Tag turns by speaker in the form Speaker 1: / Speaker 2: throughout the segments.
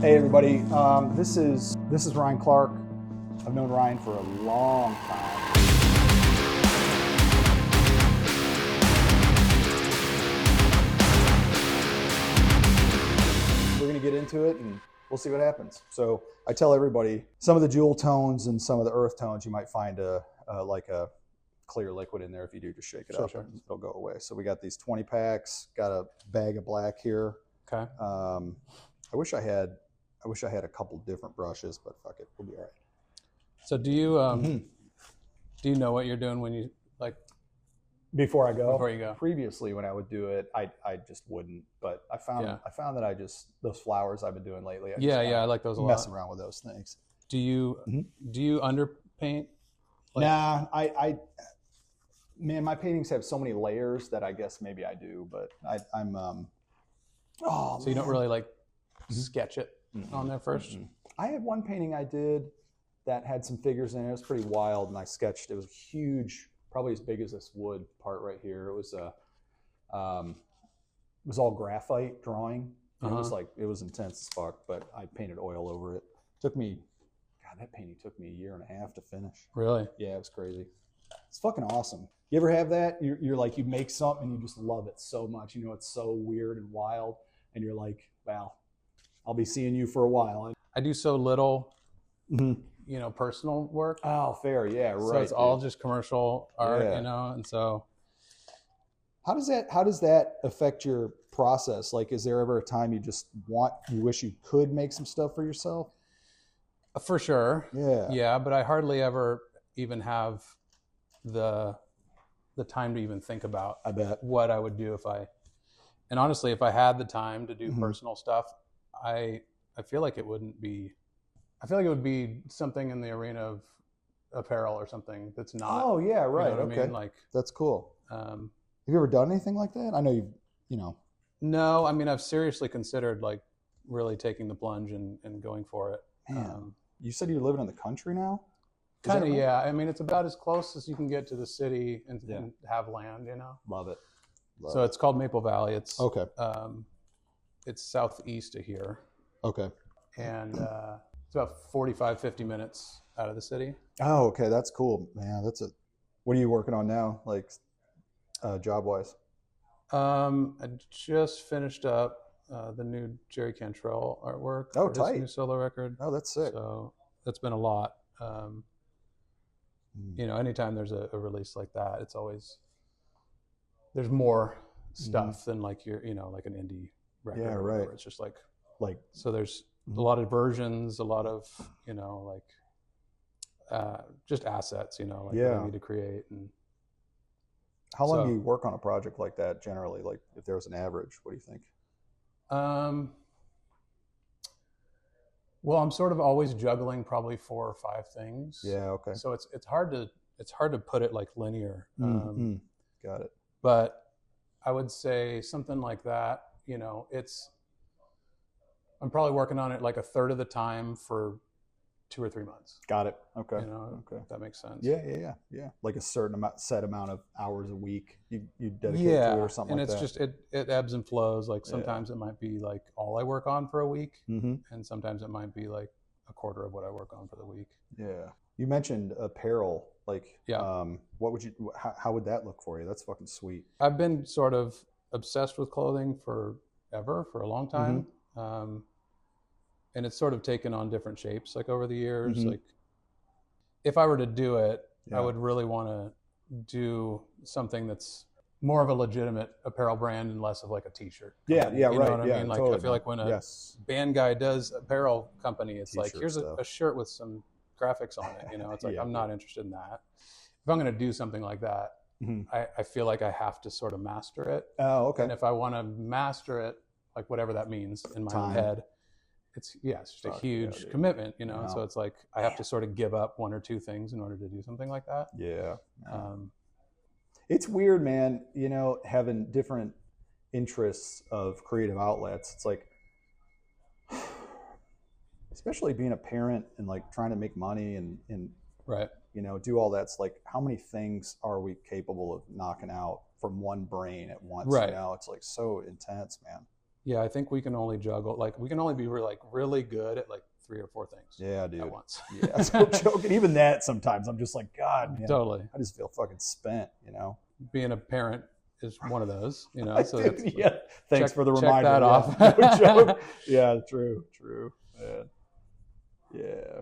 Speaker 1: Hey everybody, this is Ryan Clark. I've known Ryan for a long time. We're gonna get into it and we'll see what happens. So I tell everybody some of the jewel tones and some of the earth tones, you might find like a clear liquid in there. If you do, just shake it up and it'll go away. So we got these 20 packs, got a bag of black here.
Speaker 2: Okay.
Speaker 1: I wish I had a couple different brushes, but fuck it, we'll be all right.
Speaker 2: So do you know what you're doing when you like
Speaker 1: before I go?
Speaker 2: Before you go.
Speaker 1: Previously, when I would do it, I just wouldn't. But I found that I just those flowers I've been doing lately.
Speaker 2: I like those a lot.
Speaker 1: Messing around with those things.
Speaker 2: Do you underpaint?
Speaker 1: Nah, man, my paintings have so many layers that I guess maybe I do, but I'm
Speaker 2: so you don't really like sketch it on there first?
Speaker 1: I had one painting I did that had some figures in it. It was pretty wild, and I sketched. It was huge, probably as big as this wood part right here. It was all graphite drawing. It was intense as fuck, but I painted oil over it. That painting took me a year and a half to finish.
Speaker 2: Really?
Speaker 1: Yeah, it was crazy. It's fucking awesome. You ever have that? You're like, you make something and you just love it so much. You know, it's so weird and wild, and you're like, wow, I'll be seeing you for a while.
Speaker 2: I do so little, personal work.
Speaker 1: Oh, fair. Yeah, right.
Speaker 2: So it's all just commercial art, and so.
Speaker 1: How does that affect your process? Like, is there ever a time you wish you could make some stuff for yourself?
Speaker 2: For sure.
Speaker 1: Yeah.
Speaker 2: Yeah, but I hardly ever even have the time to even think about what I would do and honestly, if I had the time to do personal stuff, I feel like it would be something in the arena of apparel or something that's not.
Speaker 1: Oh yeah, right.
Speaker 2: You know what
Speaker 1: okay.
Speaker 2: I mean? Like,
Speaker 1: that's cool. Have you ever done anything like that? I know
Speaker 2: No, I mean, I've seriously considered like really taking the plunge and going for it.
Speaker 1: Man, you said you're living in the country now?
Speaker 2: Kind of, right? Yeah. I mean, it's about as close as you can get to the city and have land,
Speaker 1: Love it.
Speaker 2: So it's called Maple Valley. It's
Speaker 1: okay.
Speaker 2: It's southeast of here.
Speaker 1: Okay.
Speaker 2: And it's about 45, 50 minutes out of the city.
Speaker 1: Oh, okay. That's cool, man. What are you working on now, like job-wise?
Speaker 2: I just finished up the new Jerry Cantrell artwork.
Speaker 1: Oh,
Speaker 2: for
Speaker 1: tight.
Speaker 2: His new solo record.
Speaker 1: Oh, that's sick.
Speaker 2: So that's been a lot. Anytime there's a release like that, it's always, there's more stuff than like like an indie record.
Speaker 1: Yeah, right.
Speaker 2: It's just like so there's a lot of versions, a lot of just assets, what I need to create. And
Speaker 1: how long do you work on a project like that generally? Like, if there was an average, what do you think?
Speaker 2: Well, I'm sort of always juggling probably 4 or 5 things.
Speaker 1: Yeah. Okay.
Speaker 2: So it's hard to put it like linear.
Speaker 1: Got it.
Speaker 2: But I would say something like that. I'm probably working on it like a third of the time for 2 or 3 months.
Speaker 1: Got it. Okay.
Speaker 2: Okay. If that makes sense.
Speaker 1: Yeah. Like a certain set amount of hours a week you dedicate to it or something like that.
Speaker 2: And it's just it ebbs and flows. Like sometimes it might be like all I work on for a week, and sometimes it might be like a quarter of what I work on for the week.
Speaker 1: Yeah. You mentioned apparel. Like, how would that look for you? That's fucking sweet.
Speaker 2: I've been sort of obsessed with clothing for a long time. And it's sort of taken on different shapes like over the years. Like, if I were to do it, I would really want to do something that's more of a legitimate apparel brand and less of like a t-shirt company. You know what I mean? Like, totally. I feel like when a band guy does apparel company, it's t-shirt, like, here's a shirt with some graphics on it. It's like, I'm not interested in that. If I'm going to do something like that, I feel like I have to sort of master it.
Speaker 1: Oh, okay.
Speaker 2: And if I want to master it, like whatever that means in my own head, it's just a huge commitment, So it's like I have to sort of give up 1 or 2 things in order to do something like that.
Speaker 1: Yeah. It's weird, man, having different interests of creative outlets. It's like, especially being a parent and like trying to make money and
Speaker 2: right.
Speaker 1: Do all that. It's like, how many things are we capable of knocking out from one brain at once?
Speaker 2: Right.
Speaker 1: It's like so intense, man.
Speaker 2: Yeah, I think we can only juggle, like we can only be really good at like 3 or 4 things.
Speaker 1: Yeah, dude.
Speaker 2: At once.
Speaker 1: Yeah, that's no joking. Even that sometimes I'm just like, God, man,
Speaker 2: totally.
Speaker 1: I just feel fucking spent, you know.
Speaker 2: Being a parent is one of those, you know. So
Speaker 1: Dude, yeah. Thanks for the
Speaker 2: check
Speaker 1: reminder.
Speaker 2: that off.
Speaker 1: No joke. Yeah, true. Man. Yeah,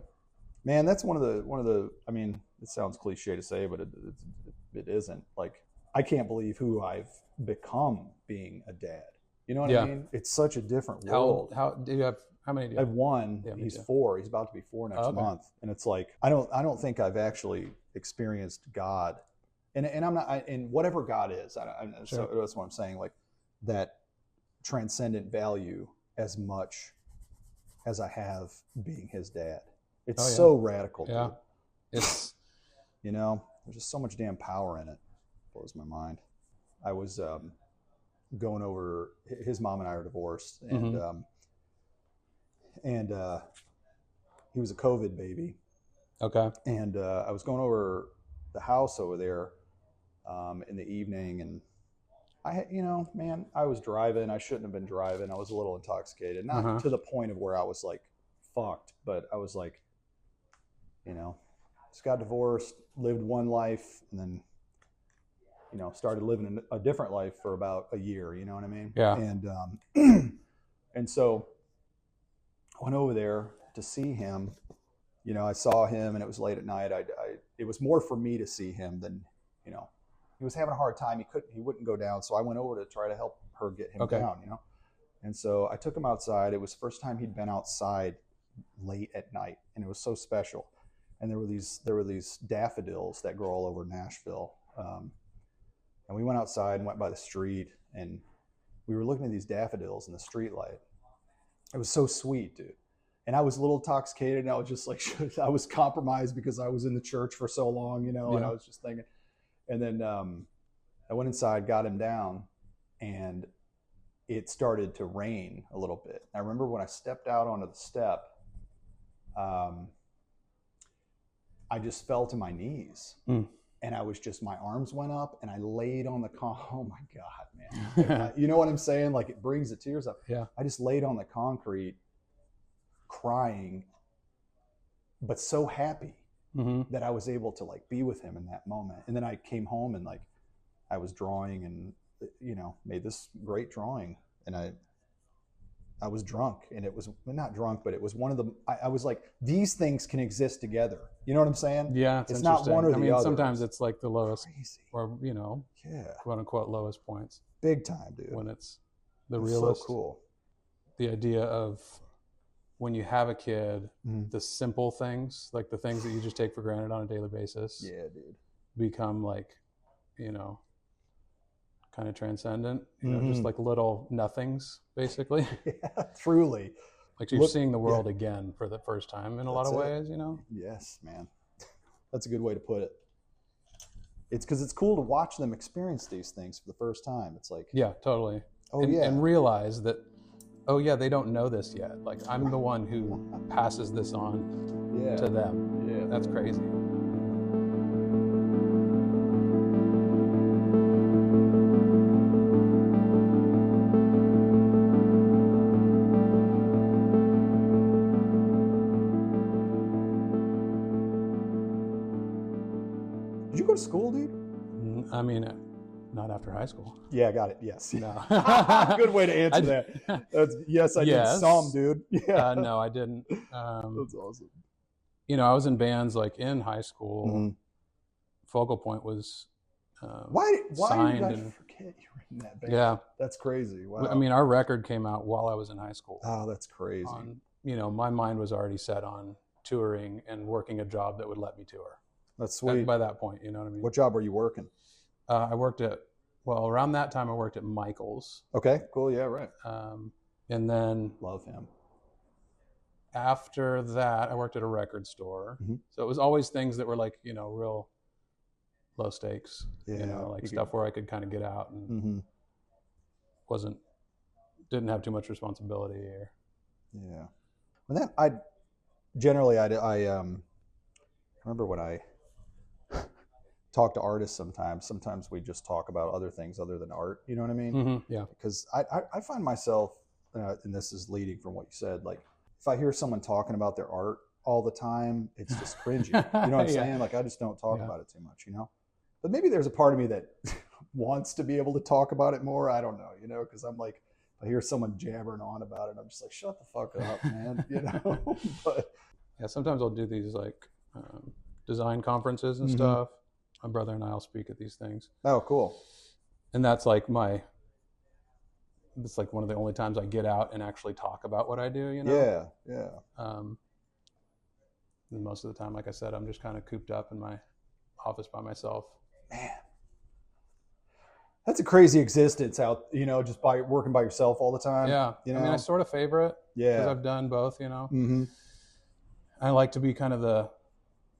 Speaker 1: man, that's one of the. I mean, it sounds cliche to say, but it isn't. Like, I can't believe who I've become being a dad. You know what I mean? It's such a different world.
Speaker 2: How do you have? How many do you
Speaker 1: I
Speaker 2: have?
Speaker 1: have one.
Speaker 2: Yeah,
Speaker 1: he's 4. He's about to be 4 next month, and it's like I don't think I've actually experienced God, and I'm not. And whatever God is, so that's what I'm saying. Like that transcendent value as much as I have being his dad. It's so radical, dude.
Speaker 2: Yeah, it's
Speaker 1: you know, there's just so much damn power in it. Blows my mind. I was going over. His mom and I are divorced, and he was a COVID baby.
Speaker 2: Okay.
Speaker 1: And I was going over the house over there in the evening, and I was driving. I shouldn't have been driving. I was a little intoxicated, not to the point of where I was like fucked, but I was like, just got divorced, lived one life, and then, started living a different life for about a year. You know what I mean?
Speaker 2: Yeah.
Speaker 1: And and so I went over there to see him. I saw him, and it was late at night. It was more for me to see him than, he was having a hard time. He wouldn't go down. So I went over to try to help her get him down, And so I took him outside. It was the first time he'd been outside late at night, and it was so special. And there were these daffodils that grow all over Nashville. And we went outside and went by the street, and we were looking at these daffodils in the street light. It was so sweet, dude. And I was a little intoxicated, and I was just like, I was compromised because I was in the church for so long, and I was just thinking. And then I went inside, got him down, and it started to rain a little bit. I remember when I stepped out onto the step, I just fell to my knees. And I was just, my arms went up, and I laid on the oh my God, man. You know what I'm saying? Like, it brings the tears up.
Speaker 2: Yeah.
Speaker 1: I just laid on the concrete crying, but so happy that I was able to like be with him in that moment. And then I came home, and like I was drawing, and made this great drawing, and I was drunk, and it was not drunk, but it was one of the, I was like, these things can exist together. You know what I'm saying?
Speaker 2: Yeah.
Speaker 1: It's not one or the other.
Speaker 2: Sometimes it's like the lowest,
Speaker 1: crazy.
Speaker 2: or, quote unquote lowest points.
Speaker 1: Big time, dude.
Speaker 2: When it's the realist.
Speaker 1: So cool.
Speaker 2: The idea of when you have a kid, the simple things, like the things that you just take for granted on a daily basis.
Speaker 1: Yeah, dude.
Speaker 2: Become like, kind of transcendent, just like little nothings, basically.
Speaker 1: Yeah, truly.
Speaker 2: Like you're seeing the world again for the first time in a lot of ways,
Speaker 1: Yes, man. That's a good way to put it. It's because it's cool to watch them experience these things for the first time. It's like,
Speaker 2: yeah, totally.
Speaker 1: Oh,
Speaker 2: and realize that, oh yeah, they don't know this yet. Like I'm the one who passes this on to them. Yeah, that's crazy.
Speaker 1: Did you go to school, dude?
Speaker 2: I mean, not after high school.
Speaker 1: Yeah, got it. Yes.
Speaker 2: No.
Speaker 1: Good way to answer that. Yes, I did some, dude. Yeah.
Speaker 2: No, I didn't.
Speaker 1: That's awesome.
Speaker 2: I was in bands like in high school. Focal Point was
Speaker 1: why
Speaker 2: signed,
Speaker 1: did I forget you were in that band?
Speaker 2: Yeah.
Speaker 1: That's crazy. Wow.
Speaker 2: I mean, our record came out while I was in high school.
Speaker 1: Oh, that's crazy.
Speaker 2: My mind was already set on touring and working a job that would let me tour.
Speaker 1: That's sweet.
Speaker 2: By that point, you know what I mean?
Speaker 1: What job were you working?
Speaker 2: I worked around that time I worked at Michael's.
Speaker 1: Okay, cool. Yeah, right.
Speaker 2: And then
Speaker 1: love him.
Speaker 2: After that, I worked at a record store. So it was always things that were like, real low stakes, like stuff where I could kind of get out and didn't have too much responsibility or.
Speaker 1: Yeah. And then I remember when I talk to artists sometimes we just talk about other things other than art. You know what I mean?
Speaker 2: Yeah.
Speaker 1: Because I find myself and this is leading from what you said, like if I hear someone talking about their art all the time, it's just cringy. You know what I'm saying? Like I just don't talk about it too much, you know? But maybe there's a part of me that wants to be able to talk about it more. I don't know, you know, because I'm like, I hear someone jabbering on about it, I'm just like, shut the fuck up, man, you know? But
Speaker 2: yeah, sometimes I'll do these like design conferences and stuff. My brother and I will speak at these things.
Speaker 1: Oh, cool.
Speaker 2: And that's like it's like one of the only times I get out and actually talk about what I do, you know?
Speaker 1: Yeah.
Speaker 2: And most of the time, like I said, I'm just kind of cooped up in my office by myself.
Speaker 1: Man, that's a crazy existence out, you know, just by working by yourself all the time.
Speaker 2: Yeah.
Speaker 1: You know?
Speaker 2: I mean, I sort of favor it.
Speaker 1: Yeah.
Speaker 2: Because I've done both, you know? I like to be kind of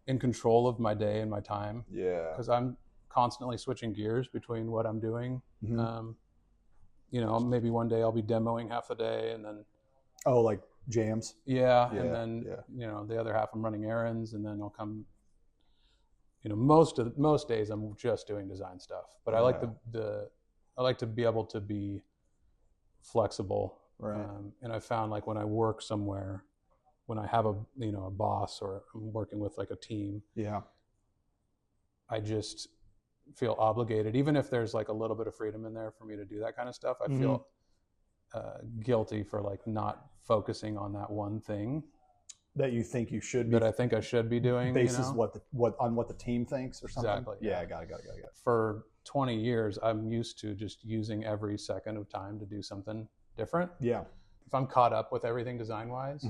Speaker 2: in control of my day and my time.
Speaker 1: Yeah.
Speaker 2: Because I'm constantly switching gears between what I'm doing. You know, maybe one day I'll be demoing half the day and then.
Speaker 1: Oh, like jams?
Speaker 2: Yeah. And then, you know, the other half I'm running errands, and then I'll come, you know, most days I'm just doing design stuff, but I like I like to be able to be flexible.
Speaker 1: Right.
Speaker 2: And I found like when I work somewhere, when I have a boss or I'm working with like a team, I just feel obligated, even if there's like a little bit of freedom in there for me to do that kind of stuff. I feel guilty for like not focusing on that one thing
Speaker 1: that you think you should be.
Speaker 2: That I think I should be doing.
Speaker 1: Basis what the team thinks or something.
Speaker 2: Exactly.
Speaker 1: Yeah, got it.
Speaker 2: For 20 years, I'm used to just using every second of time to do something different.
Speaker 1: Yeah.
Speaker 2: If I'm caught up with everything design-wise,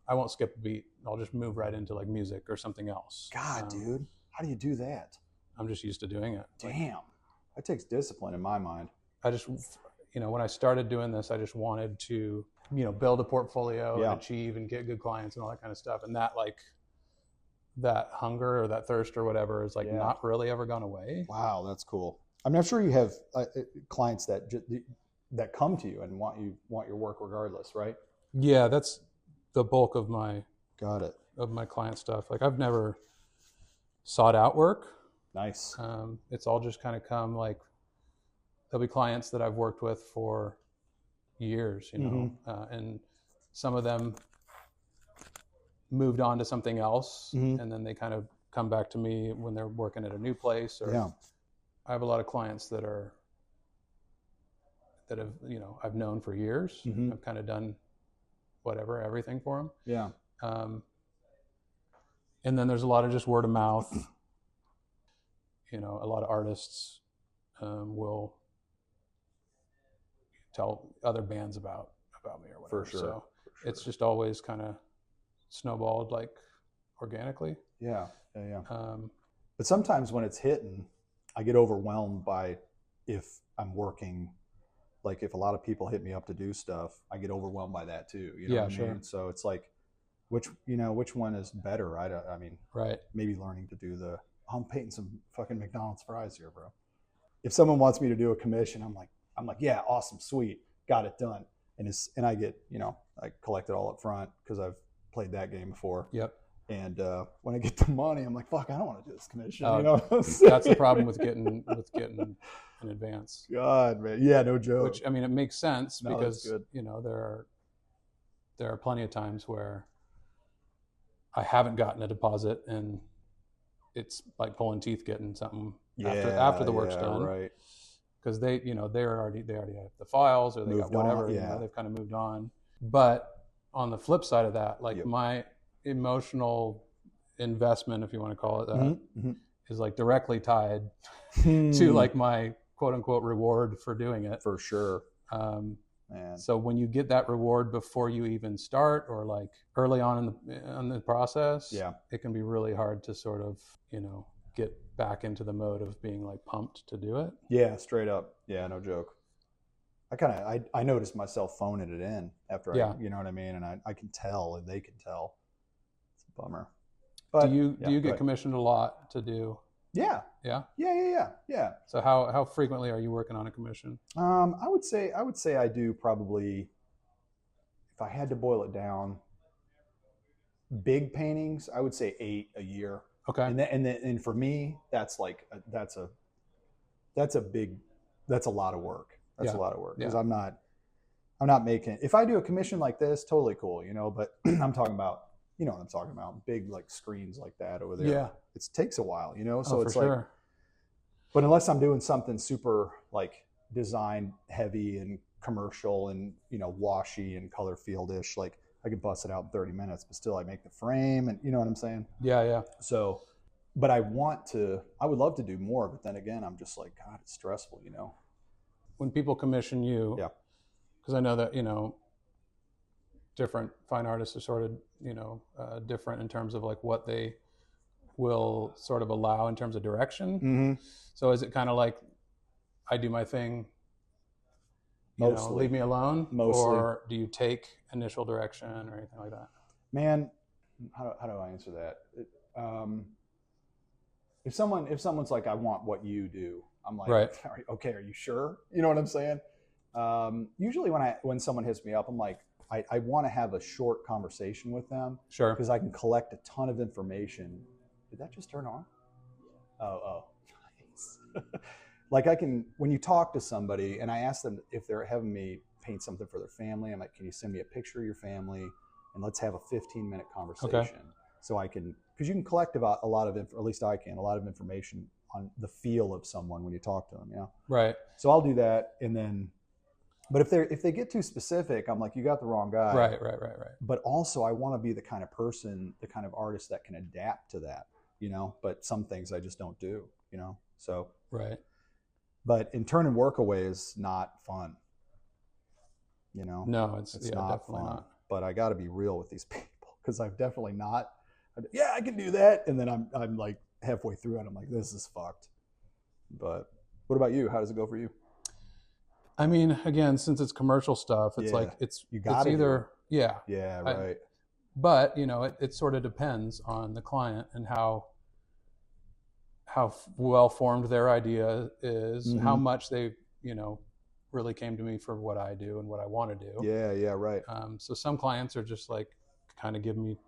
Speaker 2: I won't skip a beat. I'll just move right into like music or something else.
Speaker 1: God, dude, how do you do that?
Speaker 2: I'm just used to doing it.
Speaker 1: Damn, that takes discipline in my mind.
Speaker 2: I just, you know, when I started doing this, I just wanted to, you know, build a portfolio and achieve and get good clients and all that kind of stuff. And that like, that hunger or that thirst or whatever is like not really ever gone away.
Speaker 1: Wow, that's cool. I mean, I'm sure you have clients that come to you and want your work regardless, right?
Speaker 2: Yeah, that's the bulk of my client stuff. Like I've never sought out work.
Speaker 1: Nice.
Speaker 2: It's all just kind of come like there'll be clients that I've worked with for years, you know, and some of them moved on to something else, and then they kind of come back to me when they're working at a new place. Or I have a lot of clients that have, you know, I've known for years. I've kind of done everything for them.
Speaker 1: Yeah.
Speaker 2: And then there's a lot of just word of mouth. You know, a lot of artists will tell other bands about me or whatever.
Speaker 1: For sure.
Speaker 2: So it's just always kind of snowballed like organically.
Speaker 1: Yeah. But sometimes when it's hitting, I get overwhelmed by if I'm working. Like if a lot of people hit me up to do stuff, I get overwhelmed by that too. You know what I mean? So it's like, which one is better? I mean, maybe learning to do I'm painting some fucking McDonald's fries here, bro. If someone wants me to do a commission, I'm like, yeah, awesome, sweet, got it done. And I get, you know, I collect it all up front because I've played that game before. Yep. And when I get the money, I'm like, fuck, I don't want to do this commission. You know what I'm saying?
Speaker 2: That's the problem with getting in advance.
Speaker 1: God, man. Yeah, no joke.
Speaker 2: Which, I mean, it makes sense because, you know, there are plenty of times where I haven't gotten a deposit and it's like pulling teeth getting something after the work's done. Right. Because they already have the files or they got whatever, you know, they've kind of moved on. But on the flip side of that, like my emotional investment, if you want to call it that, is like directly tied to like my quote unquote reward for doing it.
Speaker 1: For sure.
Speaker 2: So when you get that reward before you even start or like early on in the process, it can be really hard to sort of, you know, get back into the mode of being like pumped to do it.
Speaker 1: Yeah, straight up. Yeah, no joke. I noticed myself phoning it in after you know what I mean? And I can tell and they can tell. It's a bummer. But
Speaker 2: do you get commissioned a lot to do?
Speaker 1: Yeah.
Speaker 2: Yeah.
Speaker 1: Yeah.
Speaker 2: So how frequently are you working on a commission?
Speaker 1: I would say I do probably, if I had to boil it down, big paintings, I would say 8 a year.
Speaker 2: Okay.
Speaker 1: And for me, that's a lot of work. That's a lot of work because I'm not I'm not making, if I do a commission like this, totally cool, you know, but I'm talking about, you know what I'm talking about, big like screens like that over there.
Speaker 2: Yeah.
Speaker 1: It takes a while, you know, so
Speaker 2: Oh,
Speaker 1: it's
Speaker 2: for
Speaker 1: like,
Speaker 2: sure.
Speaker 1: but unless I'm doing something super like design heavy and commercial and, you know, washy and color field-ish, like I could bust it out in 30 minutes, but still I make the frame and you know what I'm saying?
Speaker 2: Yeah, yeah.
Speaker 1: So, but I would love to do more, but then again, I'm just like, God, it's stressful, you know?
Speaker 2: When people commission you,
Speaker 1: Yeah.
Speaker 2: because I know that, you know, different fine artists are sort of, you know, different in terms of like what they will sort of allow in terms of direction.
Speaker 1: Mm-hmm.
Speaker 2: So is it kind of like I do my thing, you know, leave me alone?
Speaker 1: Mostly.
Speaker 2: Or do you take initial direction or anything like that?
Speaker 1: Man, how do I answer that? If someone's like, I want what you do, I'm like,
Speaker 2: right.
Speaker 1: Okay, are you sure? You know what I'm saying? Usually when someone hits me up, I'm like, I want to have a short conversation with them.
Speaker 2: Sure.
Speaker 1: Because I can collect a ton of information. Did that just turn on? Oh, nice. Like when you talk to somebody and I ask them if they're having me paint something for their family, I'm like, can you send me a picture of your family and let's have a 15-minute conversation.
Speaker 2: Okay.
Speaker 1: So I can, because you can collect about a lot of, or at least I can, a lot of information on the feel of someone when you talk to them, you know?
Speaker 2: Right.
Speaker 1: So I'll do that. And then, but if they get too specific, I'm like, you got the wrong guy.
Speaker 2: Right.
Speaker 1: But also I want to be the kind of person, the kind of artist that can adapt to that, you know, but some things I just don't do, you know? So.
Speaker 2: Right.
Speaker 1: But in turning work away is not fun, you know?
Speaker 2: No, it's
Speaker 1: not
Speaker 2: definitely
Speaker 1: fun.
Speaker 2: not.
Speaker 1: But I got to be real with these people because I've definitely not. Yeah, I can do that, and then I'm like halfway through it, I'm like, this is fucked. But what about you? How does it go for you?
Speaker 2: I mean, again, since it's commercial stuff, it's like it's either
Speaker 1: yeah, right.
Speaker 2: But you know, it sort of depends on the client and how well formed their idea is,
Speaker 1: Mm-hmm.
Speaker 2: how much they, you know, really came to me for what I do and what I want to do.
Speaker 1: Yeah, right.
Speaker 2: So some clients are just like kind of give me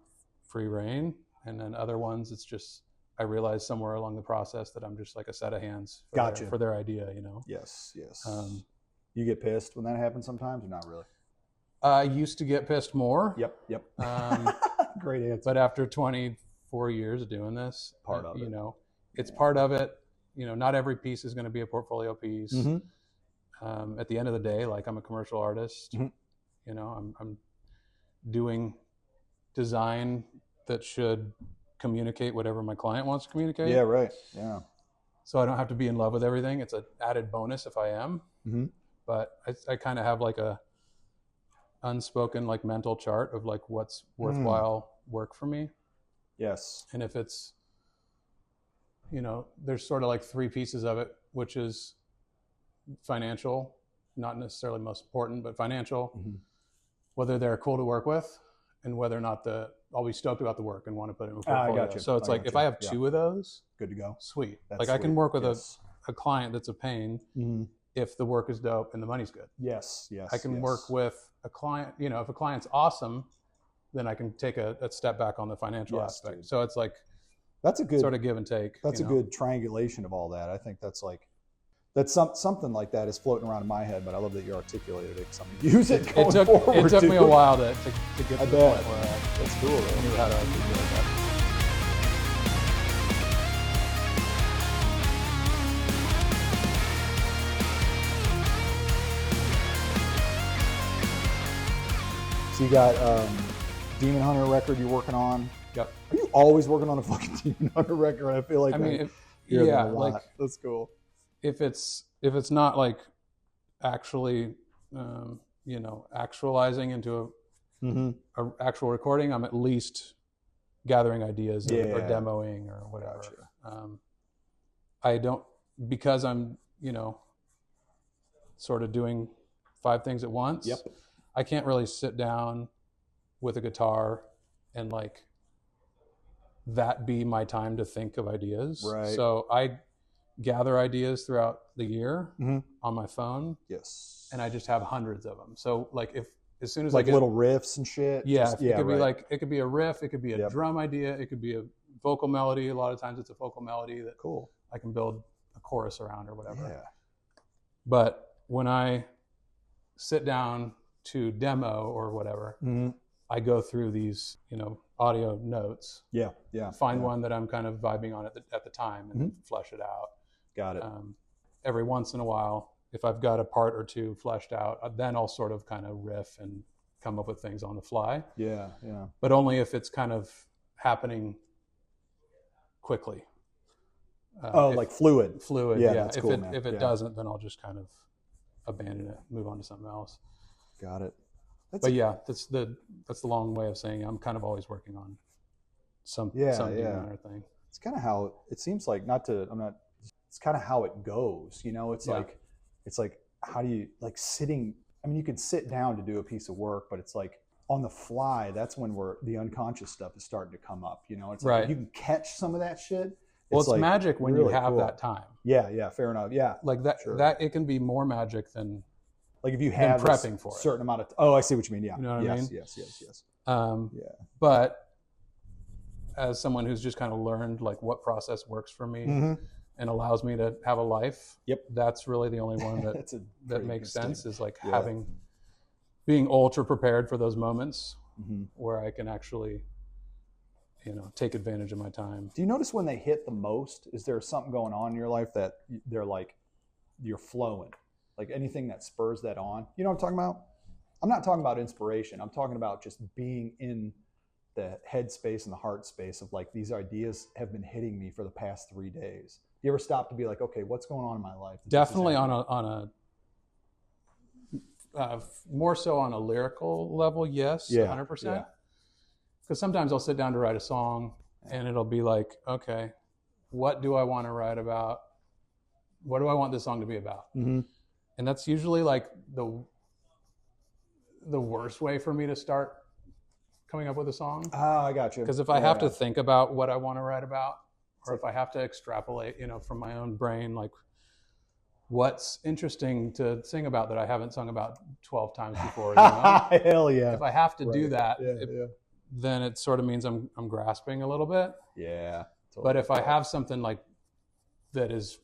Speaker 2: free reign, and then other ones it's just I realize somewhere along the process that I'm just like a set of hands for their idea, you know.
Speaker 1: Yes. You get pissed when that happens sometimes, or not really?
Speaker 2: I used to get pissed more.
Speaker 1: Yep. Great answer.
Speaker 2: But after 24 years of doing this,
Speaker 1: part of it,
Speaker 2: you know, it's part of it. You know, not every piece is going to be a portfolio piece.
Speaker 1: Mm-hmm.
Speaker 2: At the end of the day, like I'm a commercial artist.
Speaker 1: Mm-hmm.
Speaker 2: You know, I'm doing design that should communicate whatever my client wants to communicate.
Speaker 1: Yeah, right. Yeah.
Speaker 2: So I don't have to be in love with everything. It's an added bonus if I am.
Speaker 1: Mm-hmm.
Speaker 2: But I kind of have like a unspoken like mental chart of like what's worthwhile work for me.
Speaker 1: Yes.
Speaker 2: And if it's, you know, there's sort of like three pieces of it, which is financial, not necessarily most important, but financial,
Speaker 1: mm-hmm.
Speaker 2: whether they're cool to work with, and whether or not I'll be stoked about the work and want to put it in a portfolio.
Speaker 1: I got you.
Speaker 2: So it's like if I have two of those,
Speaker 1: good to go.
Speaker 2: Sweet.
Speaker 1: That's
Speaker 2: like
Speaker 1: sweet.
Speaker 2: I can work with a client that's a pain
Speaker 1: mm-hmm.
Speaker 2: if the work is dope and the money's good.
Speaker 1: Yes.
Speaker 2: I can work with a client, you know, if a client's awesome, then I can take a step back on the financial aspect. Dude. So it's like
Speaker 1: that's a good
Speaker 2: sort of give and take.
Speaker 1: That's a good triangulation of all that. I think that's something like that is floating around in my head, but I love that you articulated it. So I'm gonna use it going forward.
Speaker 2: It took me a while to get to the point where
Speaker 1: that's cool.
Speaker 2: I knew how to articulate that.
Speaker 1: So you got Demon Hunter record you're working on.
Speaker 2: Yep.
Speaker 1: Are you always working on a fucking Demon Hunter record? I feel like
Speaker 2: like
Speaker 1: that's cool.
Speaker 2: If it's not like actually, you know, actualizing into a actual recording, I'm at least gathering ideas or demoing or whatever.
Speaker 1: Gotcha.
Speaker 2: I don't, because I'm, you know, sort of doing 5 things at once.
Speaker 1: Yep.
Speaker 2: I can't really sit down with a guitar and like that be my time to think of ideas.
Speaker 1: Right.
Speaker 2: So I gather ideas throughout the year on my phone.
Speaker 1: Yes.
Speaker 2: And I just have hundreds of them. So like as soon as
Speaker 1: like little riffs and shit.
Speaker 2: Yeah. It could be like, it could be a riff. It could be a drum idea. It could be a vocal melody. A lot of times it's a vocal melody that I can build a chorus around or whatever.
Speaker 1: Yeah.
Speaker 2: But when I sit down to demo or whatever,
Speaker 1: Mm-hmm.
Speaker 2: I go through these, you know, audio notes.
Speaker 1: Yeah. Yeah.
Speaker 2: Find one that I'm kind of vibing on at the time, and then flesh it out.
Speaker 1: Got it.
Speaker 2: Every once in a while, if I've got a part or two fleshed out, then I'll sort of kind of riff and come up with things on the fly.
Speaker 1: Yeah. Yeah.
Speaker 2: But only if it's kind of happening quickly.
Speaker 1: Like fluid.
Speaker 2: Yeah.
Speaker 1: That's
Speaker 2: if
Speaker 1: cool,
Speaker 2: it
Speaker 1: man.
Speaker 2: if it doesn't, then I'll just kind of abandon it, move on to something else.
Speaker 1: Got it.
Speaker 2: But yeah, that's the long way of saying I'm kind of always working on some minor thing.
Speaker 1: It's kind of how it seems like. It's kind of how it goes. You know, it's like how do you like sitting? I mean, you can sit down to do a piece of work, but it's like on the fly. That's when the unconscious stuff is starting to come up. You know, it's like you can catch some of that shit.
Speaker 2: Well, it's
Speaker 1: like
Speaker 2: magic when
Speaker 1: really
Speaker 2: you have
Speaker 1: cool.
Speaker 2: that time.
Speaker 1: Yeah, fair enough. Yeah,
Speaker 2: like that.
Speaker 1: Sure.
Speaker 2: That it can be more magic than
Speaker 1: like if you have
Speaker 2: prepping for
Speaker 1: certain amount of. Oh, I see what you mean. Yeah,
Speaker 2: you know what I mean.
Speaker 1: Yes.
Speaker 2: But as someone who's just kind of learned like what process works for me and allows me to have a life.
Speaker 1: Yep,
Speaker 2: that's really the only one that that makes sense. Is like being ultra prepared for those moments where I can actually, you know, take advantage of my time.
Speaker 1: Do you notice when they hit the most? Is there something going on in your life that they're like, you're flowing? Like anything that spurs that on? You know what I'm talking about? I'm not talking about inspiration. I'm talking about just being in the head space and the heart space of like, these ideas have been hitting me for the past 3 days. You ever stop to be like, okay, what's going on in my life?
Speaker 2: Definitely on a more so on a lyrical level, yes, 100%.
Speaker 1: Yeah.
Speaker 2: Because sometimes I'll sit down to write a song and it'll be like, okay, what do I want to write about? What do I want this song to be about? And that's usually like the worst way for me to start coming up with a song.
Speaker 1: Oh, I got you.
Speaker 2: Because if I have to think about what I want to write about, or if I have to extrapolate, you know, from my own brain, like what's interesting to sing about that I haven't sung about 12 times before. You know?
Speaker 1: Hell yeah.
Speaker 2: If I have to do that,
Speaker 1: yeah.
Speaker 2: then it sort of means I'm grasping a little bit.
Speaker 1: Yeah. Totally.
Speaker 2: But if I have something like that is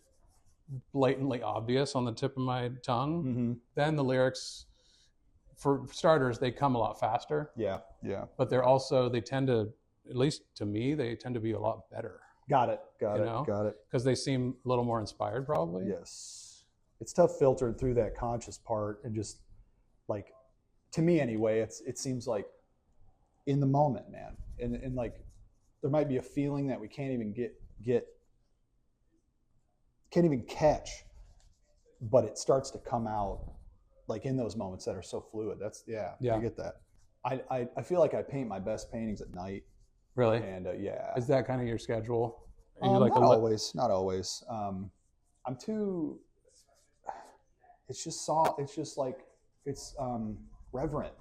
Speaker 2: blatantly obvious on the tip of my tongue, then the lyrics, for starters, they come a lot faster. Yeah. But they tend to, at least to me, they tend to be a lot better. Got it. Because they seem a little more inspired, probably.
Speaker 1: Yes. It's tough filtering through that conscious part and just like, to me anyway, it seems like in the moment, man. And like, there might be a feeling that we can't even can't even catch, but it starts to come out like in those moments that are so fluid. I get that. I feel like I paint my best paintings at night.
Speaker 2: Really?
Speaker 1: And
Speaker 2: is that kind of your schedule?
Speaker 1: Not always. I'm too. It's just reverent.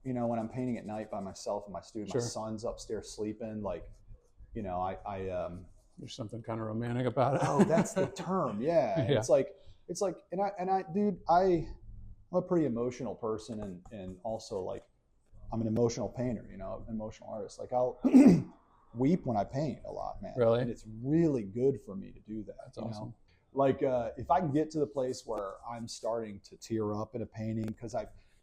Speaker 1: You know, when I'm painting at night by myself in my studio, my son's upstairs sleeping. Like, you know,
Speaker 2: there's something kind of romantic about it.
Speaker 1: Oh, that's the term. Yeah. It's like, dude, I'm a pretty emotional person, and also like, I'm an emotional painter, you know, an emotional artist. Like I'll weep when I paint a lot, man.
Speaker 2: Really?
Speaker 1: And it's really good for me to do that.
Speaker 2: That's awesome.
Speaker 1: Know? Like if I can get to the place where I'm starting to tear up in a painting, because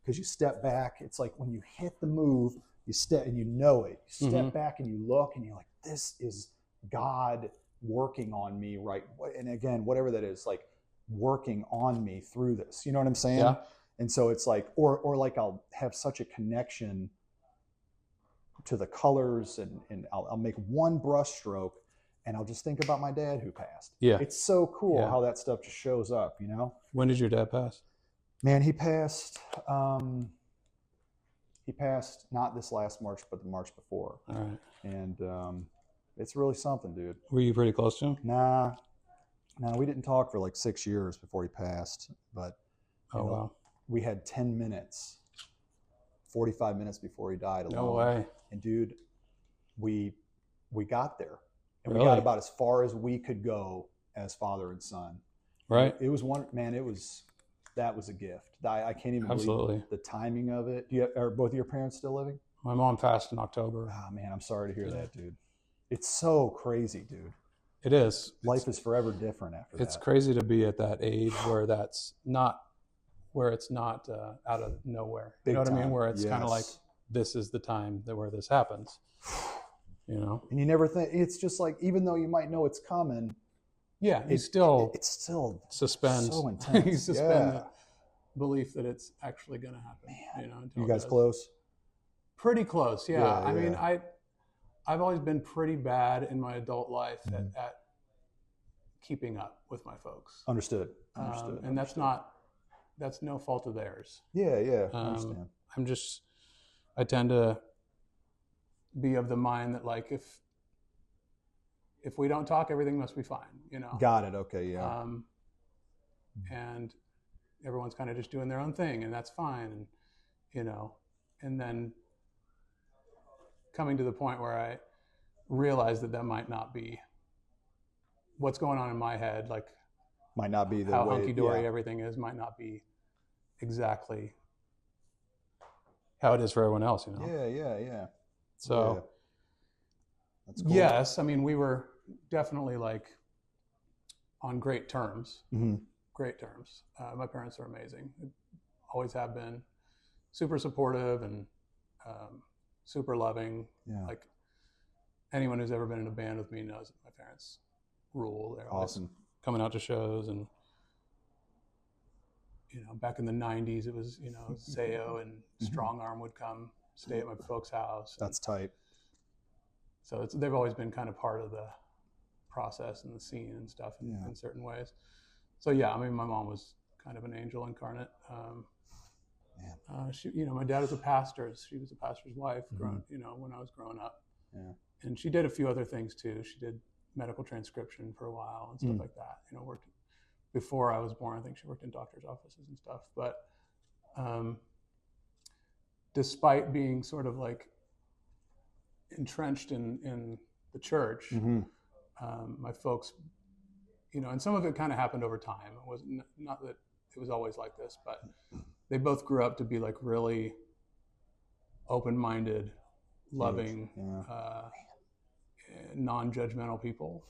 Speaker 1: you step back, it's like when you hit the move, you step and you know it. You step back and you look and you're like, this is God working on me, right? And again, whatever that is, like working on me through this. You know what I'm saying?
Speaker 2: Yeah.
Speaker 1: And so it's like, or like I'll have such a connection to the colors, and I'll make one brush stroke, and I'll just think about my dad who passed. Yeah. It's so cool how that stuff just shows up, you know?
Speaker 2: When did your dad pass?
Speaker 1: Man, he passed not this last March, but the March before.
Speaker 2: All right.
Speaker 1: And it's really something, dude.
Speaker 2: Were you pretty close to him?
Speaker 1: Nah, we didn't talk for like 6 years before he passed, but
Speaker 2: wow.
Speaker 1: We had 10 minutes, 45 minutes before he died alone.
Speaker 2: No way.
Speaker 1: And dude, we got there. And
Speaker 2: Really?
Speaker 1: We got about as far as we could go as father and son.
Speaker 2: Right.
Speaker 1: It was that was a gift. I can't even believe the timing of it. Are both of your parents still living?
Speaker 2: My mom passed in October.
Speaker 1: Oh man, I'm sorry to hear that, dude. It's so crazy, dude.
Speaker 2: It is.
Speaker 1: Life is forever different after that.
Speaker 2: It's crazy to be at that age where that's not where it's not out of nowhere.
Speaker 1: Big
Speaker 2: you know what
Speaker 1: time.
Speaker 2: I mean? Where it's kind of like,
Speaker 1: Yes.
Speaker 2: this is the time where this happens. You know?
Speaker 1: And you never think, it's just like, even though you might know it's coming,
Speaker 2: Yeah,
Speaker 1: it's still
Speaker 2: suspend
Speaker 1: so intense.
Speaker 2: you suspend the belief that it's actually going to happen.
Speaker 1: Man.
Speaker 2: You know, until
Speaker 1: You
Speaker 2: it
Speaker 1: guys
Speaker 2: does.
Speaker 1: close?
Speaker 2: Pretty close, yeah.
Speaker 1: Yeah,
Speaker 2: I mean,
Speaker 1: yeah.
Speaker 2: I've always been pretty bad in my adult life at keeping up with my folks.
Speaker 1: Understood.
Speaker 2: And that's no fault of theirs.
Speaker 1: Yeah, yeah. I understand.
Speaker 2: I tend to be of the mind that, like, if we don't talk, everything must be fine, you know?
Speaker 1: Got it. Okay, yeah.
Speaker 2: And everyone's kind of just doing their own thing, and that's fine. And, you know, and then coming to the point where I realize that might not be what's going on in my head, like
Speaker 1: Might not be the
Speaker 2: how
Speaker 1: way,
Speaker 2: hunky-dory
Speaker 1: yeah.
Speaker 2: everything is, might not be exactly how it is for everyone else, you know?
Speaker 1: Yeah.
Speaker 2: So,
Speaker 1: Yeah. That's cool.
Speaker 2: yes, I mean, we were definitely like on great terms.
Speaker 1: Mm-hmm.
Speaker 2: Great terms. My parents are amazing. Always have been. Super supportive and super loving.
Speaker 1: Yeah.
Speaker 2: Like, anyone who's ever been in a band with me knows that my parents rule. They're always
Speaker 1: Awesome.
Speaker 2: coming out to shows, and, you know, back in the 90s, it was, you know, Sayo and Strong Arm would come stay at my folks' house.
Speaker 1: That's tight.
Speaker 2: So they've always been kind of part of the process and the scene and stuff in certain ways. So yeah, I mean, my mom was kind of an angel incarnate. She, you know, my dad was a pastor. She was a pastor's wife, you know, when I was growing up.
Speaker 1: Yeah.
Speaker 2: And she did a few other things too. She did medical transcription for a while and stuff like that. You know, worked before I was born. I think she worked in doctor's offices and stuff. But despite being sort of like entrenched in the church, my folks, you know, and some of it kind of happened over time. It was not that it was always like this, but they both grew up to be like really open-minded, loving, non-judgmental people,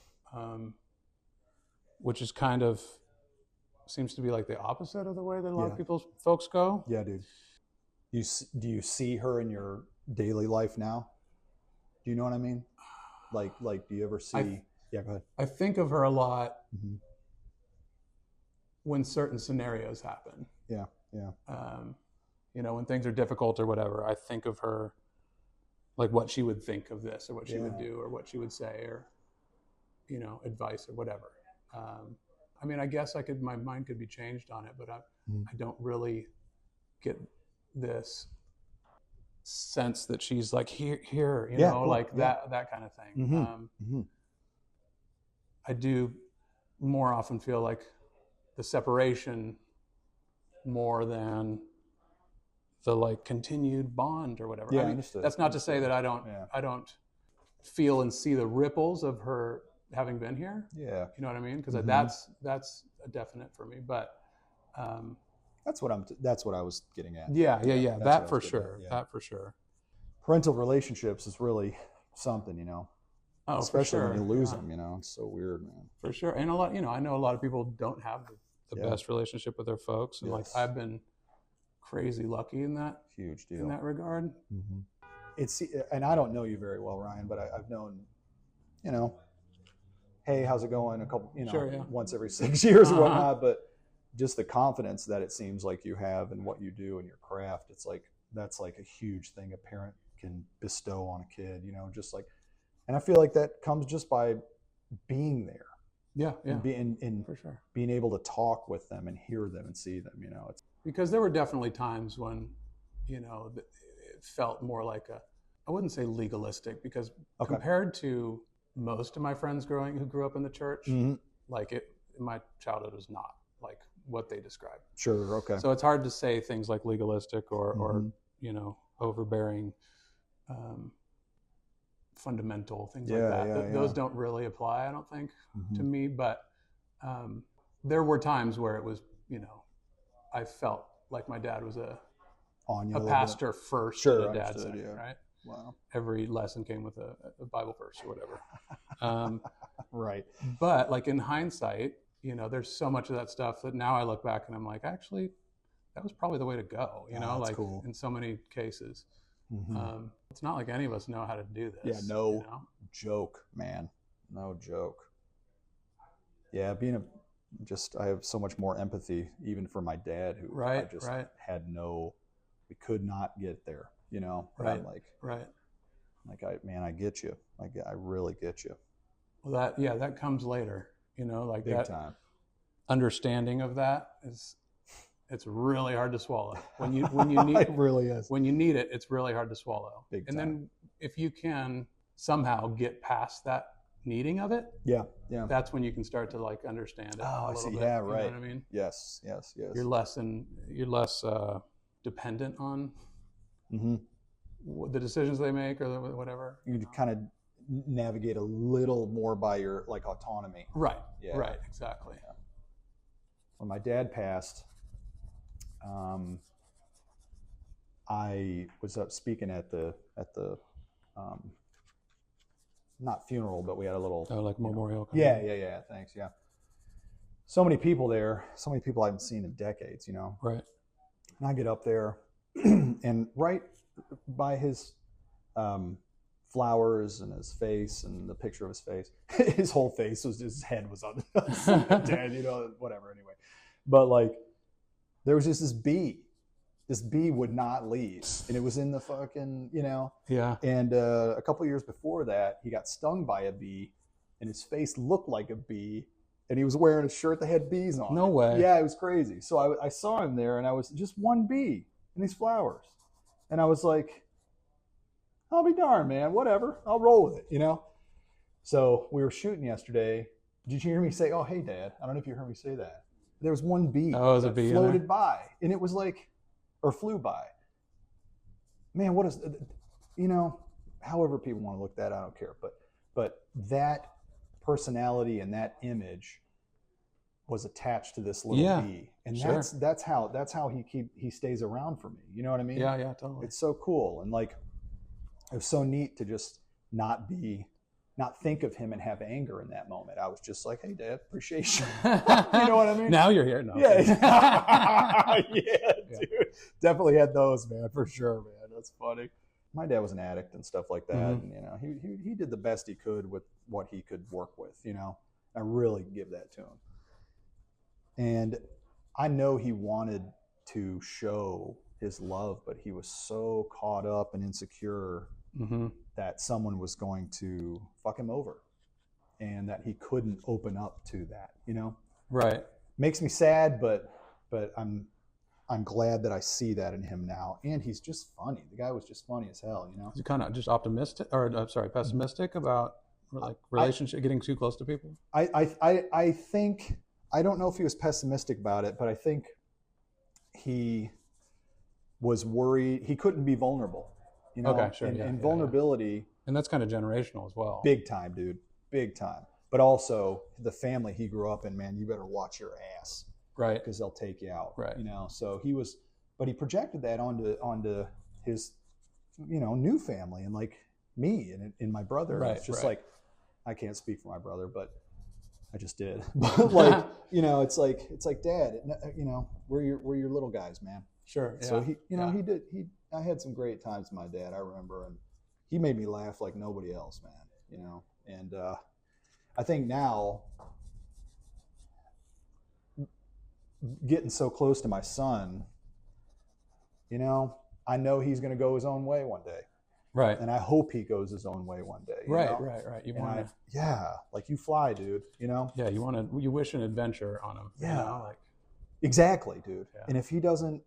Speaker 2: which is kind of seems to be like the opposite of the way that a lot of people's folks go.
Speaker 1: Yeah, dude. Do you see her in your daily life now? Do you know what I mean? Like, do you ever see? Yeah, go ahead.
Speaker 2: I think of her a lot when certain scenarios happen.
Speaker 1: Yeah.
Speaker 2: You know, when things are difficult or whatever, I think of her like what she would think of this, or what she would do, or what she would say, or, you know, advice or whatever. I mean, I guess my mind could be changed on it, but I don't really get this sense that she's like here, you know, like that kind of thing. I do more often feel like the separation more than the like continued bond or whatever.
Speaker 1: Yeah,
Speaker 2: I mean,
Speaker 1: understood.
Speaker 2: that's not to say that I don't feel and see the ripples of her having been here. Yeah, you know what I mean? Because that's a definite for me. But
Speaker 1: that's what I was getting at.
Speaker 2: Yeah. That for sure. That for sure.
Speaker 1: Parental relationships is really something, you know.
Speaker 2: Oh,
Speaker 1: especially
Speaker 2: for sure.
Speaker 1: when you lose them, you know. It's so weird, man.
Speaker 2: For sure. And a lot, you know, I know a lot of people don't have the best relationship with their folks, and like I've been crazy lucky in that
Speaker 1: huge deal
Speaker 2: in that regard.
Speaker 1: It's, and I don't know you very well, Ryan, but I've known, you know, hey, how's it going? A couple, you know, once every 6 years or whatnot, but just the confidence that it seems like you have in what you do in your craft, it's like that's like a huge thing a parent can bestow on a kid, you know, just like, and I feel like that comes just by being there. Yeah. And being for sure, being able to talk with them and hear them and see them, you know. It's
Speaker 2: because there were definitely times when, you know, it felt more like I wouldn't say legalistic, because compared to most of my friends who grew up in the church, like my childhood was not like what they described.
Speaker 1: Sure. Okay.
Speaker 2: So it's hard to say things like legalistic or you know, overbearing, fundamental things like that. Those don't really apply, I don't think, to me. But there were times where it was, you know, I felt like my dad was a pastor first, and a dad second, right? Wow. Every lesson came with a Bible verse or whatever.
Speaker 1: Right.
Speaker 2: But like in hindsight, you know, there's so much of that stuff that now I look back and I'm like, actually, that was probably the way to go, you know, like
Speaker 1: cool.
Speaker 2: in so many cases. It's not like any of us know how to do this.
Speaker 1: Yeah, no joke, man. No joke. Yeah, I have so much more empathy even for my dad, who I just had we could not get there, you know?
Speaker 2: Right.
Speaker 1: I'm like,
Speaker 2: right.
Speaker 1: I get you. I really get you.
Speaker 2: Well, that comes later, you know, like
Speaker 1: big
Speaker 2: that
Speaker 1: time.
Speaker 2: Understanding of that it's really hard to swallow when you need
Speaker 1: it really is.
Speaker 2: When you need it, it's really hard to swallow.
Speaker 1: Big
Speaker 2: and
Speaker 1: time.
Speaker 2: then if you can somehow get past that needing of it, that's when you can start to like understand it a little bit.
Speaker 1: Yeah, right.
Speaker 2: You know what I mean?
Speaker 1: Yes.
Speaker 2: You're less dependent on the decisions they make or whatever.
Speaker 1: You kind of navigate a little more by your like autonomy.
Speaker 2: Right. Yeah. Right. Exactly.
Speaker 1: Yeah. When my dad passed, I was up speaking at the not funeral, but we had a little
Speaker 2: memorial.
Speaker 1: Yeah. Thanks. Yeah. So many people there. So many people I haven't seen in decades. You know.
Speaker 2: Right.
Speaker 1: And I get up there, and right by his flowers and his face and the picture of his face, his whole face was, his head was on the dead, you know, whatever. Anyway, but like there was just this bee would not leave, and it was in the fucking, you know.
Speaker 2: Yeah.
Speaker 1: And a couple of years before that, he got stung by a bee, and his face looked like a bee, and he was wearing a shirt that had bees on.
Speaker 2: No way.
Speaker 1: Yeah, it was crazy. So I saw him there, and I was just one bee in these flowers, and I was like, I'll be darned, man, whatever, I'll roll with it, you know. So we were shooting yesterday. Did you hear me say, oh, hey, Dad? I don't know if you heard me say that. There was one bee that floated by, and it was like, or flew by. Man, what is, you know, however people want to look at that, I don't care. But that personality and that image was attached to this little bee. And that's how he stays around for me. You know what I mean?
Speaker 2: Yeah, totally.
Speaker 1: It's so cool. And like, it was so neat to just not think of him and have anger in that moment. I was just like, hey, Dad, appreciate you. You know what I mean?
Speaker 2: Now you're here. No.
Speaker 1: Yeah. Yeah, dude. Definitely had those, man, for sure, man. That's funny. My dad was an addict and stuff like that. And, you know, he did the best he could with what he could work with, you know. I really give that to him. And I know he wanted to show his love, but he was so caught up and insecure that someone was going to fuck him over, and that he couldn't open up to that, you know?
Speaker 2: Right.
Speaker 1: Makes me sad, but I'm glad that I see that in him now. And he's just funny. The guy was just funny as hell, you know?
Speaker 2: He's kind of just pessimistic about like relationship, getting too close to people?
Speaker 1: I think, I don't know if he was pessimistic about it, but I think he was worried. He couldn't be vulnerable. You know,
Speaker 2: okay, sure,
Speaker 1: and vulnerability,
Speaker 2: and that's kind of generational as well.
Speaker 1: Big time, dude, big time. But also the family he grew up in, man, you better watch your ass,
Speaker 2: right?
Speaker 1: Because they'll take you out,
Speaker 2: right?
Speaker 1: You know, so but he projected that onto his, you know, new family, and like me and my brother.
Speaker 2: Right,
Speaker 1: it's just
Speaker 2: right.
Speaker 1: like, I can't speak for my brother, but I just did. But like, you know, it's like, Dad, you know, we're your little guys, man.
Speaker 2: Sure. Yeah.
Speaker 1: So I had some great times with my dad, I remember, and he made me laugh like nobody else, man, you know. And I think now, getting so close to my son, you know, I know he's going to go his own way one day.
Speaker 2: Right.
Speaker 1: And I hope he goes his own way one day.
Speaker 2: Right.
Speaker 1: You want to, like you fly, dude, you know?
Speaker 2: Yeah. You wish an adventure on him.
Speaker 1: Yeah.
Speaker 2: You know, like.
Speaker 1: Exactly, dude.
Speaker 2: Yeah.
Speaker 1: And if he doesn't,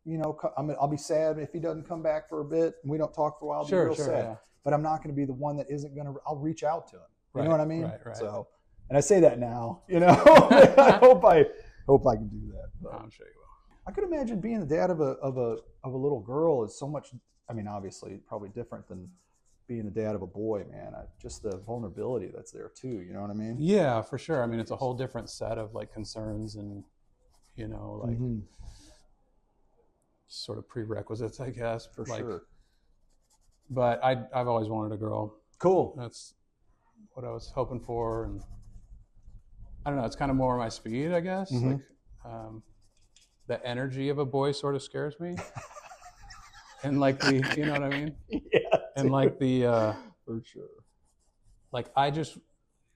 Speaker 1: you know, I'll be sad if he doesn't come back for a bit and we don't talk for a while. I'll be real sad. Yeah. But I'm not going to be the one that isn't going to. I'll reach out to him. You know what I mean?
Speaker 2: Right.
Speaker 1: So, and I say that now. You know, I hope I can do that. But
Speaker 2: I'm sure you will.
Speaker 1: I could imagine being the dad of a little girl is so much. I mean, obviously, probably different than being the dad of a boy, man. Just the vulnerability that's there too. You know what I mean?
Speaker 2: Yeah, for sure. I mean, it's a whole different set of like concerns and, you know, like sort of prerequisites, I guess.
Speaker 1: For sure.
Speaker 2: But I've always wanted a girl.
Speaker 1: Cool.
Speaker 2: That's what I was hoping for, and I don't know. It's kind of more my speed, I guess. Like the energy of a boy sort of scares me. And like the, you know what I mean?
Speaker 1: Yeah.
Speaker 2: And like the,
Speaker 1: for sure.
Speaker 2: Like I just,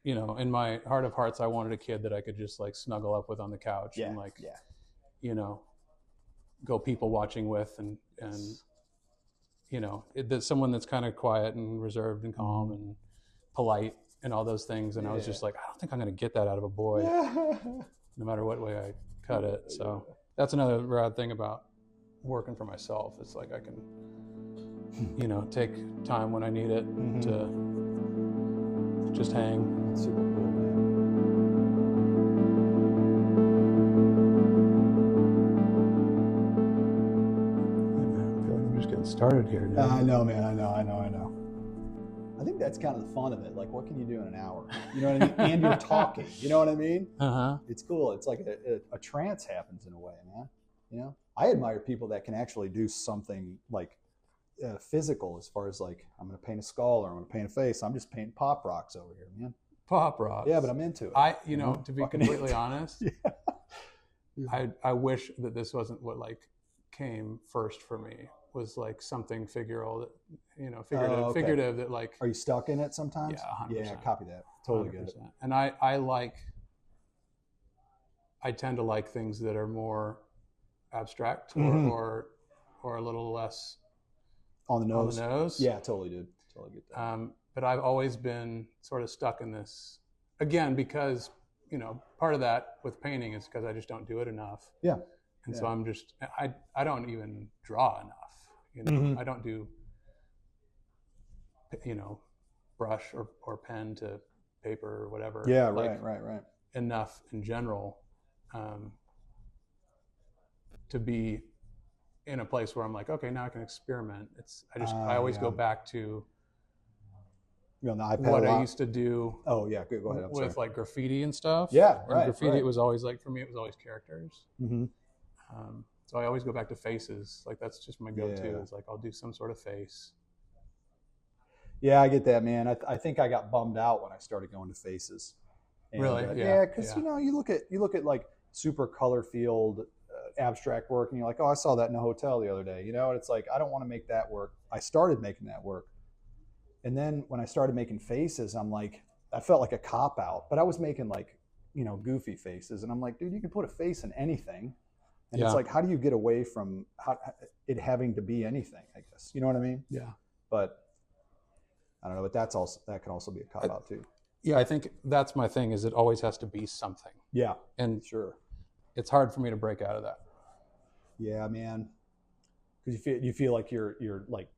Speaker 2: you know, in my heart of hearts, I wanted a kid that I could just like snuggle up with on the couch and like, you know, go people watching with and you know, someone that's kind of quiet and reserved and calm and polite and all those things. And I was just like, I don't think I'm going to get that out of a boy, no matter what way I cut it. So that's another rad thing about working for myself. It's like I can, you know, take time when I need it to just hang.
Speaker 1: Super cool, man.
Speaker 2: I'm just getting started here. Dude.
Speaker 1: I know, man. I know. I think that's kind of the fun of it. Like, what can you do in an hour? You know what I mean? And you're talking. You know what I mean? It's cool. It's like a trance happens in a way, man. You know, I admire people that can actually do something like physical, as far as like, I'm going to paint a skull or I'm going to paint a face. I'm just painting pop rocks over here, man.
Speaker 2: Pop rocks.
Speaker 1: Yeah, but I'm into it.
Speaker 2: You know, to be completely honest, I wish that this wasn't what like came first for me. Was like something figural that, you know, figurative that like.
Speaker 1: Are you stuck in it sometimes?
Speaker 2: Yeah, 100%.
Speaker 1: Yeah, copy that. Totally 100%. Get it.
Speaker 2: And I tend to like things that are more abstract or a little less
Speaker 1: on the nose. Yeah, totally, dude. Totally get that.
Speaker 2: But I've always been sort of stuck in this, again, because, you know, part of that with painting is because I just don't do it enough.
Speaker 1: Yeah.
Speaker 2: And so I'm just, I don't even draw enough. You know, I don't do, you know, brush or pen to paper or whatever.
Speaker 1: Yeah,
Speaker 2: like,
Speaker 1: right.
Speaker 2: Enough in general to be in a place where I'm like, okay, now I can experiment. I always go back to
Speaker 1: on the iPad
Speaker 2: what I used to do.
Speaker 1: Oh yeah, go ahead.
Speaker 2: With like graffiti and stuff.
Speaker 1: Yeah, right.
Speaker 2: Graffiti, it was always like, for me, it was always characters. So I always go back to faces. Like that's just my go-to. Is like I'll do some sort of face.
Speaker 1: Yeah, I get that, man. I think I got bummed out when I started going to faces. And,
Speaker 2: really?
Speaker 1: Yeah, because you know, you look at like super color field abstract work, and you're like, oh, I saw that in a hotel the other day. You know, and it's like I don't want to make that work. I started making that work, and then when I started making faces, I'm like, I felt like a cop out. But I was making like, you know, goofy faces, and I'm like, dude, you can put a face in anything. And it's like, how do you get away from it having to be anything, I guess? You know what I mean?
Speaker 2: Yeah.
Speaker 1: But I don't know, but that can also be a cop-out too.
Speaker 2: Yeah, I think that's my thing, is it always has to be something.
Speaker 1: Yeah.
Speaker 2: And
Speaker 1: sure.
Speaker 2: It's hard for me to break out of that.
Speaker 1: Yeah, man. Because you feel like you're like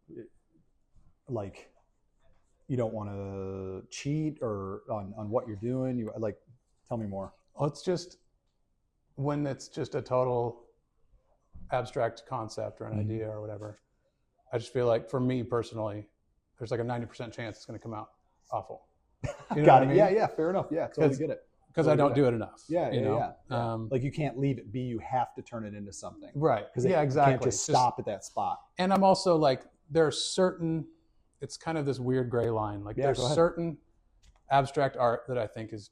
Speaker 1: you don't want to cheat or on what you're doing. You like, tell me more.
Speaker 2: Well, it's just when it's just a total abstract concept or an idea or whatever, I just feel like for me personally, there's like a 90% chance it's going to come out awful. You know
Speaker 1: Got it.
Speaker 2: I mean?
Speaker 1: Yeah, fair enough. Yeah, totally get it.
Speaker 2: Because
Speaker 1: totally
Speaker 2: I don't do it enough.
Speaker 1: Yeah, yeah. Like you can't leave it be. You have to turn it into something.
Speaker 2: Right.
Speaker 1: Because
Speaker 2: exactly.
Speaker 1: You can't just stop at that spot.
Speaker 2: And I'm also like, there's certain, it's kind of this weird gray line. Like there's certain abstract art that I think is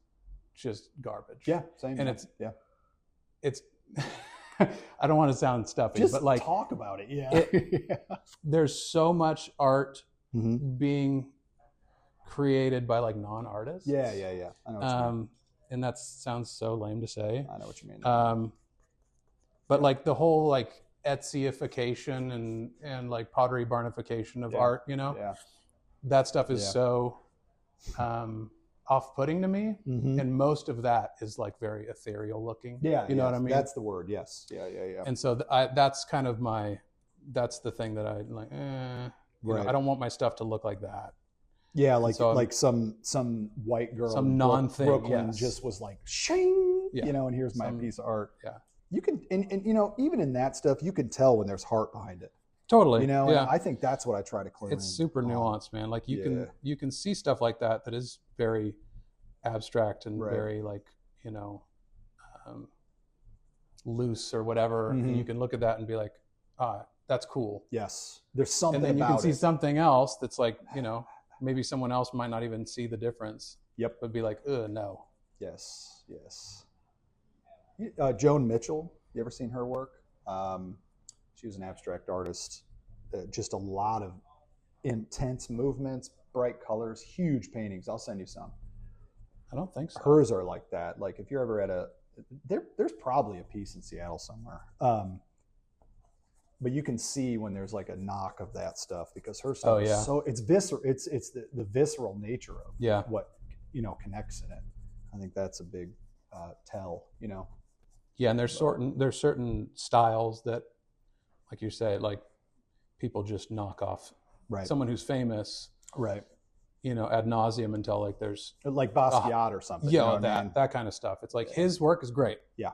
Speaker 2: just garbage.
Speaker 1: Yeah, same.
Speaker 2: And it's I don't want to sound stuffy,
Speaker 1: just
Speaker 2: but like
Speaker 1: talk about it. Yeah.
Speaker 2: There's so much art being created by like non-artists.
Speaker 1: Yeah. I know what you mean.
Speaker 2: And that sounds so lame to say.
Speaker 1: I know what you mean.
Speaker 2: But like the whole like Etsyification and like pottery barnification of art, you know, that stuff is so off-putting to me, and most of that is like very ethereal looking.
Speaker 1: Yeah,
Speaker 2: you know what I mean.
Speaker 1: That's the word. Yes. Yeah.
Speaker 2: And so that's kind of that's the thing that I like. You know, I don't want my stuff to look like that.
Speaker 1: Yeah, like so like some white girl,
Speaker 2: some non-thing,
Speaker 1: Brooklyn just was like, shing, you know, and here's my piece of art.
Speaker 2: Yeah,
Speaker 1: you can, and you know, even in that stuff, you can tell when there's heart behind it.
Speaker 2: Totally.
Speaker 1: You know, and I think that's what I try to clear.
Speaker 2: It's super nuanced, man. Like you can see stuff like that is very abstract and very like, you know, loose or whatever. And you can look at that and be like, that's cool.
Speaker 1: Yes. There's something about it.
Speaker 2: And then you can see something else that's like, you know, maybe someone else might not even see the difference.
Speaker 1: Yep.
Speaker 2: But be like, no.
Speaker 1: Yes. Joan Mitchell. You ever seen her work? She was an abstract artist. Just a lot of intense movements, bright colors, huge paintings. I'll send you some.
Speaker 2: I don't think so.
Speaker 1: Hers are like that. Like if you're ever at there's probably a piece in Seattle somewhere. But you can see when there's like a knock of that stuff because her stuff is so it's visceral. It's the visceral nature of what connects in it. I think that's a big tell.
Speaker 2: Yeah, and there's certain styles that, like you say, like people just knock off.
Speaker 1: Right.
Speaker 2: Someone who's famous.
Speaker 1: Right.
Speaker 2: Ad nauseum until like there's
Speaker 1: like Basquiat or something.
Speaker 2: Yeah, that kind of stuff. It's like his work is great.
Speaker 1: Yeah.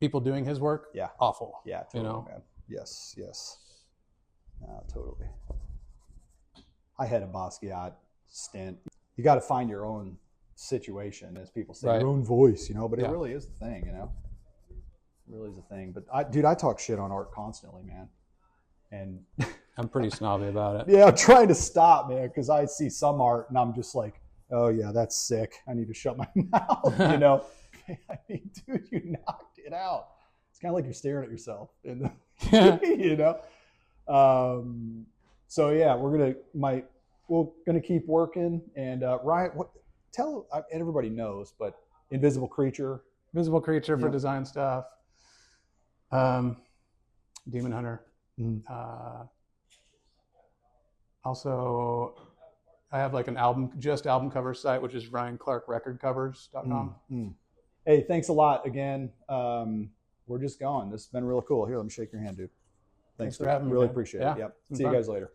Speaker 2: People doing his work.
Speaker 1: Yeah.
Speaker 2: Awful.
Speaker 1: Yeah. Totally, man. Yes. Totally. I had a Basquiat stint. You got to find your own situation, as people say, your own voice, but it really is the thing, It really is a thing. But I talk shit on art constantly, man. And
Speaker 2: I'm pretty snobby about it.
Speaker 1: Yeah, I'm trying to stop, man, because I see some art and I'm just like, oh yeah, that's sick. I need to shut my mouth, I mean, dude, you knocked it out. It's kind of like you're staring at yourself, So yeah, we're gonna keep working. And Ryan, everybody knows, but Invisible Creature
Speaker 2: for design stuff. Demon Hunter. Also, I have like an album cover site, which is RyanClarkRecordCovers.com.
Speaker 1: Hey, thanks a lot again. We're just going. This has been really cool. Here, let me shake your hand, dude.
Speaker 2: Thanks for having me.
Speaker 1: Really
Speaker 2: man.
Speaker 1: appreciate it. Yep. See you guys later.